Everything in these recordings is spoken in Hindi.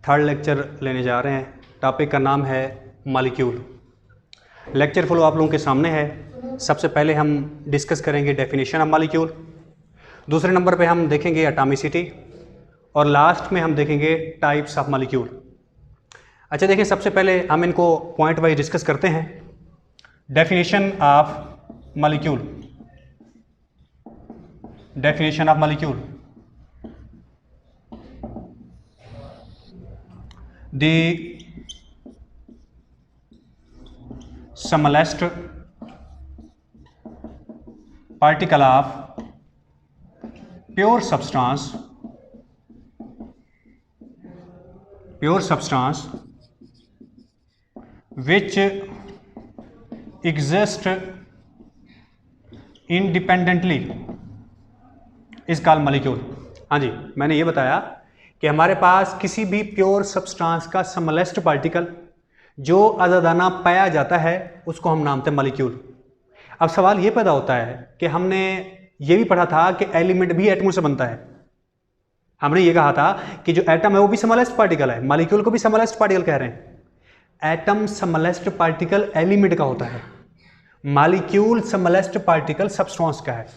थर्ड लेक्चर लेने जा रहे हैं। टॉपिक का नाम है मॉलिक्यूल। लेक्चर फ्लो आप लोगों के सामने है। सबसे पहले हम डिस्कस करेंगे डेफिनेशन ऑफ मॉलिक्यूल, दूसरे नंबर पे हम देखेंगे एटॉमिसिटी और लास्ट में हम देखेंगे टाइप्स ऑफ मॉलिक्यूल। अच्छा देखिए, सबसे पहले हम इनको पॉइंट वाइज डिस्कस करते हैं। Definition of molecule, definition of molecule. The smallest particle of pure substance which exist independently is called molecule। हाँ जी, मैंने ये बताया कि हमारे पास किसी भी प्योर सब्सटेंस का स्मॉलेस्ट पार्टिकल जो आज़ादाना पाया जाता है उसको हम नाम देते हैं मॉलिक्यूल। अब सवाल ये पैदा होता है कि हमने ये भी पढ़ा था कि एलिमेंट भी एटमों से बनता है। हमने ये कहा था कि जो एटम है वो भी स्मॉलेस्ट पार्टिकल है, मॉलिक्यूल को भी स्मॉलेस्ट पार्टिकल कह रहे हैं। एटम स्मॉलेस्ट पार्टिकल एलिमेंट का होता है, मॉलिक्यूल स्मॉलेस्ट पार्टिकल सब्सटेंस का है।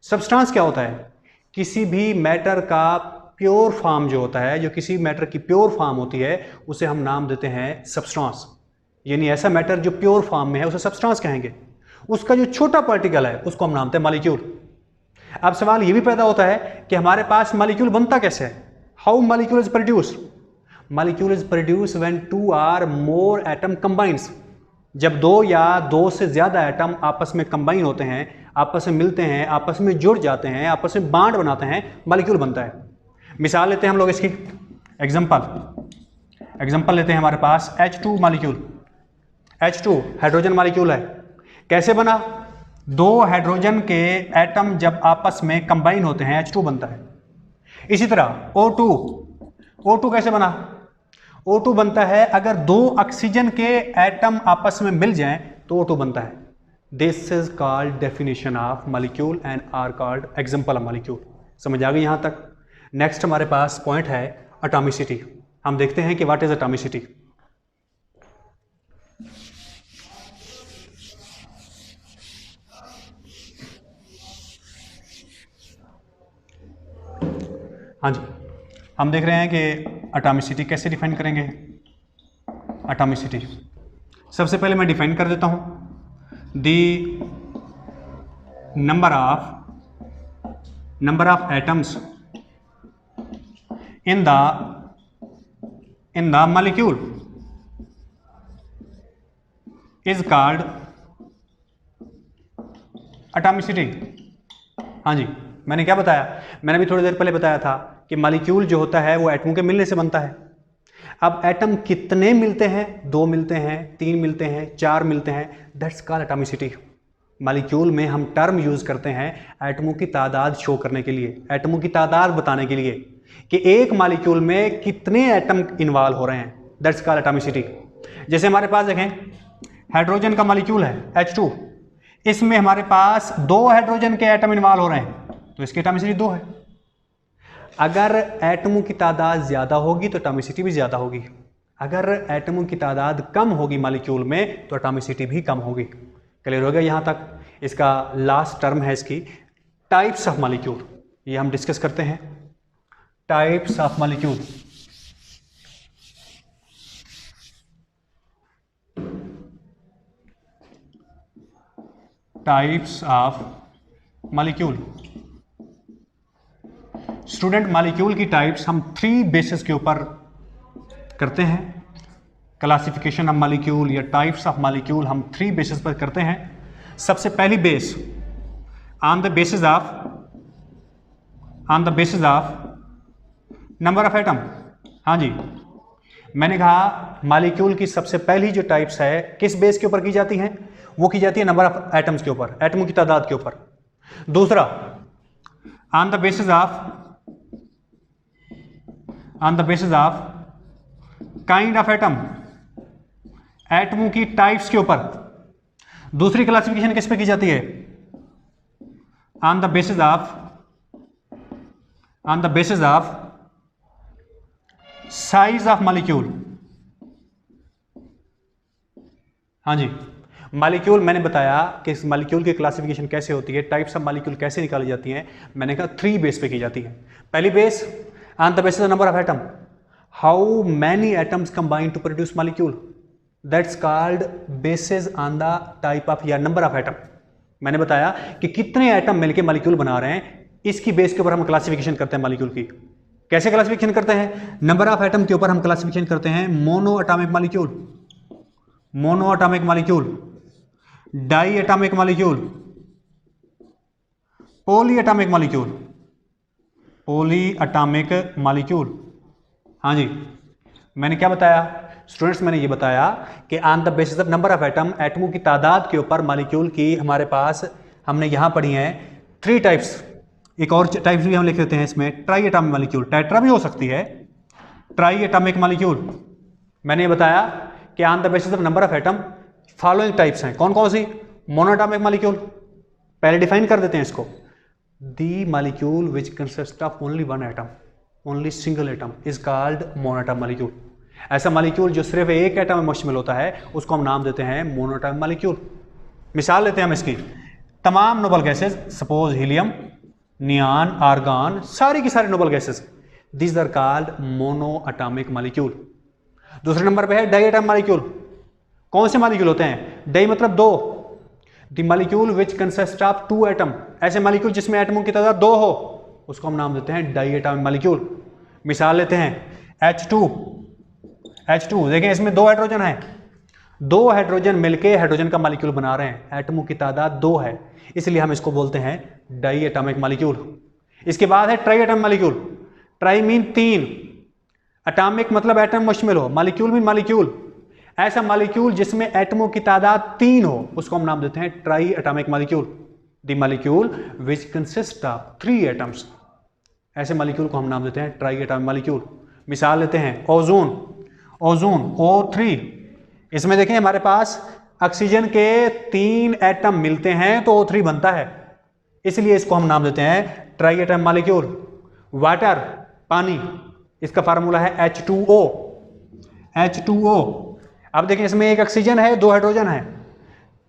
सब्सटेंस क्या होता है? किसी भी मैटर का प्योर फॉर्म जो होता है, जो किसी मैटर की प्योर फॉर्म होती है उसे हम नाम देते हैं सब्सटेंस। यानी ऐसा मैटर जो प्योर फॉर्म में है उसे सब्सटेंस कहेंगे। उसका जो छोटा पार्टिकल है उसको हम नाम देते हैं मॉलिक्यूल। अब सवाल ये भी पैदा होता है कि हमारे पास मॉलिक्यूल बनता कैसे है? How molecule is produced? Molecule is produced when two or more atom combines. जब दो या दो से ज्यादा एटम आपस में कंबाइन होते हैं, आपस में मिलते हैं, आपस में जुड़ जाते हैं, आपस में बॉन्ड बनाते हैं, मॉलिक्यूल बनता है। मिसाल लेते हैं हम लोग इसकी, एग्जांपल लेते हैं। हमारे पास H2 molecule, H2 hydrogen molecule है। कैसे बना? दो हाइड्रोजन के एटम जब आपस में कंबाइन होते हैं H2 बनता है। इसी तरह O2 कैसे बना? O2 बनता है अगर दो ऑक्सीजन के एटम आपस में मिल जाएं तो O2 बनता है। This is called definition of molecule and are called example of molecule. समझ आ गई यहां तक? नेक्स्ट हमारे पास पॉइंट है एटॉमिसिटी। हम देखते हैं कि व्हाट इज एटॉमिसिटी। हाँ जी, हम देख रहे हैं कि एटॉमिसिटी कैसे डिफाइन करेंगे। एटॉमिसिटी सबसे पहले मैं डिफाइन कर देता हूं। The number of atoms in the molecule is called atomicity। हाँ जी, मैंने क्या बताया? मैंने भी थोड़ी देर पहले बताया था कि मॉलिक्यूल जो होता है वो एटमों के मिलने से बनता है। अब एटम कितने मिलते हैं? 2 मिलते हैं, 3 मिलते हैं, 4 मिलते हैं, दैट्स कॉल्ड एटॉमिसिटी। मॉलिक्यूल में हम टर्म यूज करते हैं एटमों की तादाद शो करने के लिए, एटमों की तादाद बताने के लिए कि एक मॉलिक्यूल में कितने एटम इन्वॉल्व हो रहे हैं। That's called atomicity. जैसे हमारे पास देखें, हाइड्रोजन का मॉलिक्यूल है H2, इसमें हमारे पास 2 हाइड्रोजन के एटम इन्वॉल्व हो रहे हैं तो इसकी एटॉमिसिटी 2 है। अगर एटमों की तादाद ज्यादा होगी तो एटॉमिसिटी भी ज्यादा होगी। अगर एटमों की तादाद कम होगी मॉलिक्यूल में तो एटॉमिसिटी भी कम होगी। क्लियर हो गया यहां तक? इसका लास्ट टर्म है इसकी टाइप्स ऑफ मॉलिक्यूल। ये हम डिस्कस करते हैं। Types of molecule. Types of molecule. Student, molecule की टाइप्स हम 3 बेसिस के ऊपर करते हैं। क्लासिफिकेशन ऑफ मॉलिक्यूल या टाइप्स ऑफ मॉलिक्यूल हम 3 बेसिस पर करते हैं। सबसे पहली base on the basis of number of atom. हाँ जी, मैंने कहा मॉलिक्यूल की सबसे पहली जो टाइप्स है किस बेस के ऊपर की जाती हैं? वो की जाती है नंबर ऑफ एटम्स के ऊपर, एटमों की तादाद के ऊपर। दूसरा, on the basis of kind of atom, एटमों की टाइप्स के ऊपर। दूसरी क्लासिफिकेशन किस पे की जाती है? On the basis of size of molecule. हाँ जी, मॉलिक्यूल मैंने बताया कि इस मॉलिक्यूल की क्लासिफिकेशन कैसे होती है, टाइप्स ऑफ मॉलिक्यूल कैसे निकाली जाती हैं। मैंने कहा 3 बेस पे की जाती है। पहली base on the basis of number of atom, how many atoms combine to produce molecule, that's called basis on the type of या नंबर ऑफ एटम। मैंने बताया कि कितने एटम मिलकर मॉलिक्यूल बना रहे हैं, इसकी बेस के ऊपर हम क्लासिफिकेशन करते हैं मॉलिक्यूल की। कैसे क्लासिफिकेशन करते हैं? नंबर ऑफ एटम के ऊपर हम क्लासिफिकेशन करते हैं monoatomic molecule, monoatomic molecule, diatomic molecule, polyatomic molecule, polyatomic molecule. हाँ जी, मैंने क्या बताया स्टूडेंट्स? मैंने ये बताया कि on the basis of number of atom, एटमों की तादाद के ऊपर मॉलिक्यूल की हमारे पास हमने यहां पढ़ी हैं 3 टाइप्स। एक और टाइप्स भी हम लिख लेते हैं इसमें, ट्राई एटॉमिक मॉलिक्यूल, टेट्रा भी हो सकती है, ट्राई एटॉमिक मॉलिक्यूल। मैंने ये बताया कि on the basis of number of atom following types हैं। कौन कौन सी? मोनोएटॉमिक मॉलिक्यूल, पहले डिफाइन कर देते हैं इसको, the molecule which consist of only one atom, only single atom is called monoatomic molecule. ऐसा मॉलिक्यूल जो सिर्फ एक एटम में मुश्तमिल होता है उसको हम नाम देते हैं मोनोएटॉमिक मॉलिक्यूल। मिसाल लेते हैं हम इसकी, तमाम noble gases, suppose helium, neon, argon, सारी की सारी noble gases, this are called monoatomic molecule. दूसरे नंबर पे है डाई एटॉमिक मॉलिक्यूल। कौन से मॉलिक्यूल होते हैं? डाई मतलब 2, the molecule which consist of 2 atom, ऐसे मॉलिक्यूल जिसमें एटमों की तादाद 2 हो उसको हम नाम देते हैं डाई एटॉमिक मॉलिक्यूल। मिसाल लेते हैं H2 देखें, इसमें 2 हाइड्रोजन है, 2 हाइड्रोजन मिलके हाइड्रोजन का मॉलिक्यूल बना रहे हैं, एटमों की तादाद 2 है, इसलिए हम इसको बोलते हैं डाई एटॉमिक मॉलिक्यूल। इसके बाद है try atomic molecule. Try mean 3, atomic मतलब एटम मुश्तमिल हो, मॉलिक्यूल मीन मॉलिक्यूल, ऐसा मॉलिक्यूल जिसमें एटमों की तादाद 3 हो उसको हम नाम देते हैं try atomic molecule. The molecule which consist of 3 atoms, ऐसे मॉलिक्यूल को हम नाम देते हैं ट्राई एटॉमिक मॉलिक्यूल। मिसाल लेते हैं ओजोन O3, इसमें देखें हमारे पास ऑक्सीजन के 3 एटम मिलते हैं तो O3 बनता है, इसलिए इसको हम नाम देते हैं ट्राई एटॉमिक मॉलिक्यूल। वाटर पानी, इसका फार्मूला है H2O। अब देखें इसमें एक ऑक्सीजन है, 2 हाइड्रोजन है,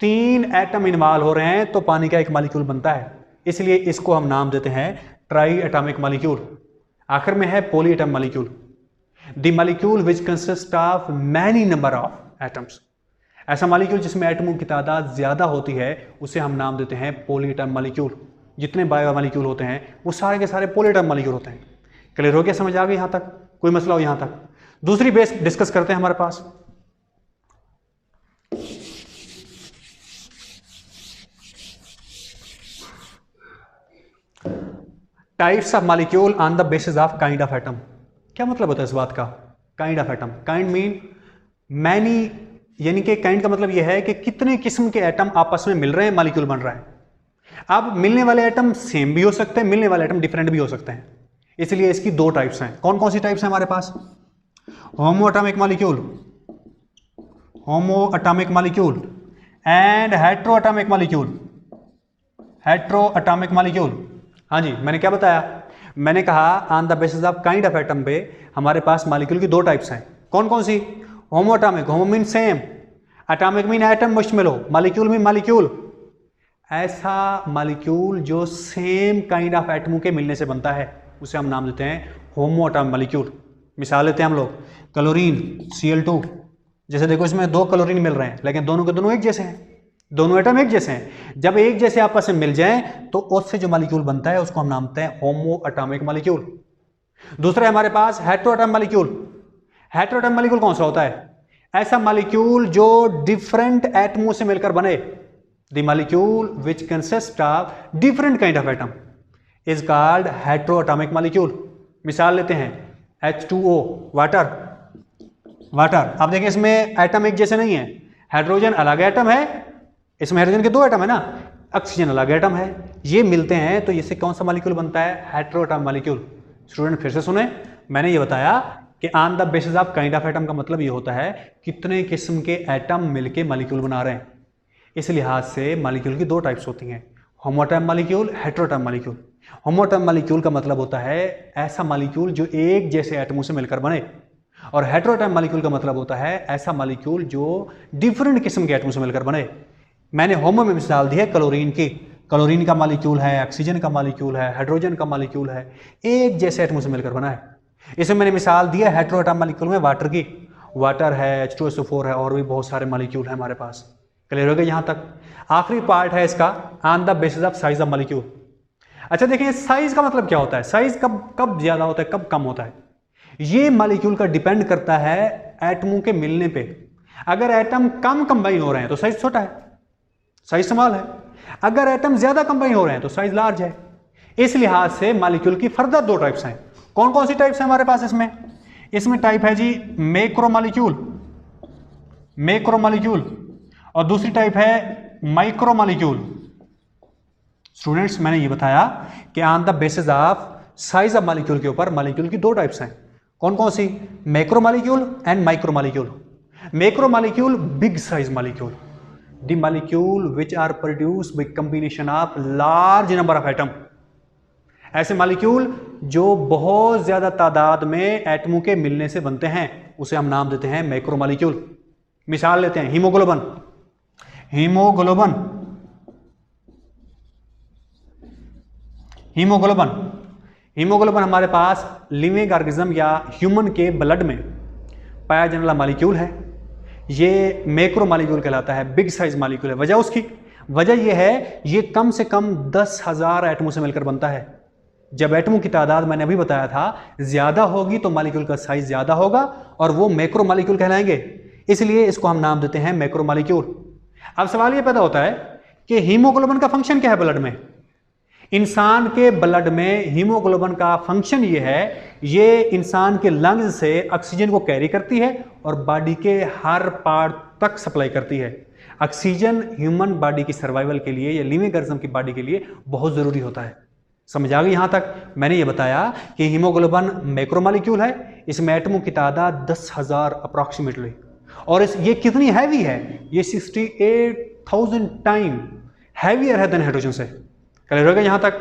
3 एटम इन्वॉल्व हो रहे हैं तो पानी का एक मॉलिक्यूल बनता है, इसलिए इसको हम नाम देते हैं ट्राई एटॉमिक मॉलिक्यूल। आखिर में है poly atomic molecule, the molecule which consist of many number of atoms, ऐसा मॉलिक्यूल जिसमें एटमों की तादाद ज्यादा होती है उसे हम नाम देते हैं पॉली एटॉमिक मॉलिक्यूल। जितने बायो मॉलिक्यूल होते हैं वो सारे के सारे पॉली एटॉमिक मॉलिक्यूल होते हैं। क्लियर हो गया? समझ आ गई यहां तक? कोई मसला हो यहां तक? दूसरी बेस डिस्कस करते हैं हमारे पास, types of molecule on the basis of kind of atom. क्या मतलब होता है इस बात का? Kind of atom, kind mean many, यानी कि काइंड का मतलब यह है कि कितने किस्म के एटम आपस में मिल रहे हैं, मॉलिक्यूल बन रहा है। अब मिलने वाले एटम सेम भी हो सकते हैं, मिलने वाले एटम डिफरेंट भी हो सकते हैं, इसलिए इसकी 2 टाइप्स हैं। कौन कौन सी टाइप्स हैं हमारे पास? Homo atomic molecule and hetero atomic molecule. हाँ जी, मैंने क्या बताया? मैंने कहा on the basis of kind of atom पे हमारे पास मॉलिक्यूल की 2 टाइप्स हैं। कौन कौन सी? Homo atomic, homo mean same, atomic mean atom मुश्तमिल हो, मॉलिक्यूल मीन मॉलिक्यूल, ऐसा मॉलिक्यूल जो सेम काइंड ऑफ एटमों के मिलने से बनता है उसे हम नाम देते हैं होमो एटॉमिक मॉलिक्यूल। मिसाल लेते हैं हम लोग, क्लोरीन Cl2, जैसे देखो इसमें 2 क्लोरीन मिल रहे हैं लेकिन दोनों के दोनों एक जैसे हैं, दोनों एटम एक जैसे हैं। जब एक जैसे आपस में मिल जाएं तो उससे जो मॉलिक्यूल बनता है उसको हम नाम देते हैं होमो एटॉमिक मॉलिक्यूल। दूसरा है हमारे पास hetero atomic molecule. Hetero atomic molecule कौन सा होता है? ऐसा मॉलिक्यूल जो डिफरेंट एटमों से मिलकर बने, the molecule which consist of different kind of atom is called hetero atomic molecule. मिसाल लेते हैं H2O, वाटर। अब देखिए इसमें एटम एक जैसे नहीं है, हाइड्रोजन अलग एटम है, इसमें हाइड्रोजन के 2 एटम है ना, ऑक्सीजन अलग एटम है, ये मिलते हैं तो इससे कौन सा मॉलिक्यूल बनता है? Hetero atomic molecule. स्टूडेंट फिर से सुने, मैंने ये बताया कि on the basis of kind of atom का मतलब ये होता है कितने किस्म के एटम मिलके मॉलिक्यूल बना रहे हैं। इस लिहाज से मॉलिक्यूल की 2 टाइप्स होती हैं, होमो atomic molecule, hetero atomic molecule. होमो एटॉमिक मॉलिक्यूल का मतलब होता है ऐसा मॉलिक्यूल जो एक जैसे एटमों से मिलकर बने, और हेटेरोटॉम मॉलिक्यूल का मतलब होता है ऐसा मॉलिक्यूल जो डिफरेंट किस्म के एटम से मिलकर बने। मैंने होमो में मिसाल दी है क्लोरीन की। क्लोरीन का मॉलिक्यूल है, ऑक्सीजन का मॉलिक्यूल है, हाइड्रोजन का मॉलिक्यूल है, एक जैसे एटम से मिलकर बना है। इसमें मैंने मिसाल दी है हेटेरोटॉम मॉलिक्यूल में वाटर की। वाटर है, H2SO4 है, और भी बहुत सारे मॉलिक्यूल हैं हमारे पास। क्लियर हो गया यहाँ तक? आखिरी पार्ट है इसका on the basis of size of molecule. अच्छा देखिए, साइज का मतलब क्या होता है? साइज कब ज्यादा होता है, कब कम होता है? ये मॉलिक्यूल का डिपेंड करता है एटमों के मिलने पे। अगर एटम कम कंबाइन हो रहे हैं तो साइज छोटा है, साइज स्मॉल है। अगर एटम ज्यादा कंबाइन हो रहे हैं तो साइज लार्ज है। इस लिहाज से मॉलिक्यूल की फर्दर दो टाइप्स हैं। कौन कौन सी टाइप्स हैं हमारे पास इसमें टाइप है जी मैक्रो मॉलिक्यूल, और दूसरी टाइप है माइक्रो मॉलिक्यूल। स्टूडेंट्स, मैंने ये बताया कि on the basis of size of molecule के ऊपर मॉलिक्यूल की दो टाइप्स हैं। कौन कौन सी? Macro molecule and micro molecule. Macro molecule big size molecule, the molecule which are produced by combination of large number of atom. ऐसे मॉलिक्यूल जो बहुत ज्यादा तादाद में एटमों के मिलने से बनते हैं उसे हम नाम देते हैं मैक्रो मॉलिक्यूल। मिसाल लेते हैं हीमोग्लोबिन। हीमोग्लोबिन हमारे पास लिविंग ऑर्गेनिज्म या ह्यूमन के ब्लड में पाया जाने वाला मॉलिक्यूल है। ये मैक्रो मॉलिक्यूल कहलाता है, बिग साइज मॉलिक्यूल है। वजह यह है ये कम से कम 10,000 एटमों से मिलकर बनता है। जब एटमों की तादाद मैंने अभी बताया था ज्यादा होगी तो मॉलिक्यूल का साइज ज्यादा होगा और वो मैक्रो मॉलिक्यूल कहलाएंगे, इसलिए इसको हम नाम देते हैं मैक्रो मॉलिक्यूल। अब सवाल ये पैदा होता है कि हीमोग्लोबिन का फंक्शन क्या है ब्लड में? इंसान के ब्लड में हीमोग्लोबिन का फंक्शन ये है, ये इंसान के लंग्स से ऑक्सीजन को कैरी करती है और बॉडी के हर पार्ट तक सप्लाई करती है। ऑक्सीजन ह्यूमन बॉडी की सर्वाइवल के लिए या लिविंग ऑर्गेनिज्म की बॉडी के लिए बहुत जरूरी होता है। समझ आ गई यहां तक? मैंने ये बताया कि हीमोग्लोबिन मैक्रोमॉलिक्यूल है, इसमें एटमों की तादाद 10,000 अप्रॉक्सीमेटली, और ये कितनी हैवी है? ये 68,000 टाइम हैवियर है देन हाइड्रोजन से। क्लियर हो गया यहां तक?